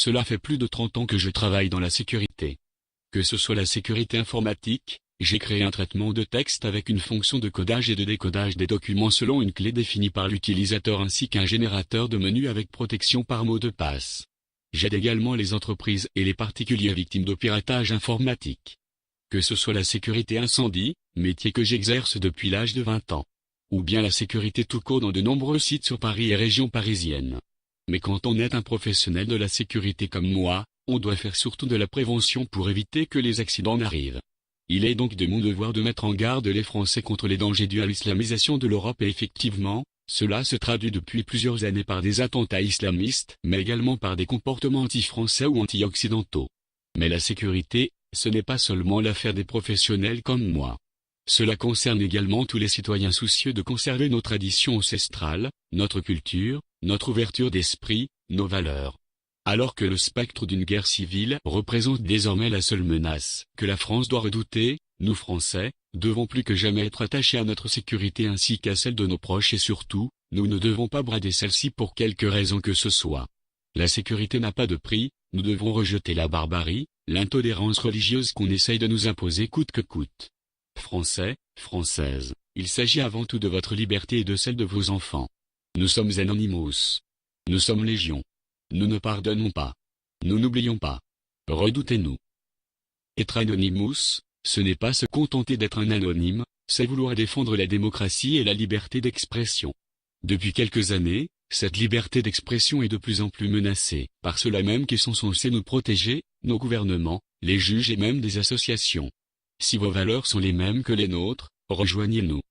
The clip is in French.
Cela fait plus de 30 ans que je travaille dans la sécurité. Que ce soit la sécurité informatique, j'ai créé un traitement de texte avec une fonction de codage et de décodage des documents selon une clé définie par l'utilisateur ainsi qu'un générateur de menus avec protection par mot de passe. J'aide également les entreprises et les particuliers victimes de piratage informatique. Que ce soit la sécurité incendie, métier que j'exerce depuis l'âge de 20 ans, ou bien la sécurité tout court dans de nombreux sites sur Paris et région parisienne. Mais quand on est un professionnel de la sécurité comme moi, on doit faire surtout de la prévention pour éviter que les accidents n'arrivent. Il est donc de mon devoir de mettre en garde les Français contre les dangers dus à l'islamisation de l'Europe et effectivement, cela se traduit depuis plusieurs années par des attentats islamistes, mais également par des comportements anti-français ou anti-occidentaux. Mais la sécurité, ce n'est pas seulement l'affaire des professionnels comme moi. Cela concerne également tous les citoyens soucieux de conserver nos traditions ancestrales, notre culture, notre ouverture d'esprit, nos valeurs. Alors que le spectre d'une guerre civile représente désormais la seule menace que la France doit redouter, nous Français, devons plus que jamais être attachés à notre sécurité ainsi qu'à celle de nos proches et surtout, nous ne devons pas brader celle-ci pour quelque raison que ce soit. La sécurité n'a pas de prix, nous devons rejeter la barbarie, l'intolérance religieuse qu'on essaye de nous imposer coûte que coûte. Français, Françaises, il s'agit avant tout de votre liberté et de celle de vos enfants. Nous sommes Anonymous. Nous sommes Légion. Nous ne pardonnons pas. Nous n'oublions pas. Redoutez-nous. Être Anonymous, ce n'est pas se contenter d'être un anonyme, c'est vouloir défendre la démocratie et la liberté d'expression. Depuis quelques années, cette liberté d'expression est de plus en plus menacée, par ceux-là même qui sont censés nous protéger, nos gouvernements, les juges et même des associations. Si vos valeurs sont les mêmes que les nôtres, rejoignez-nous.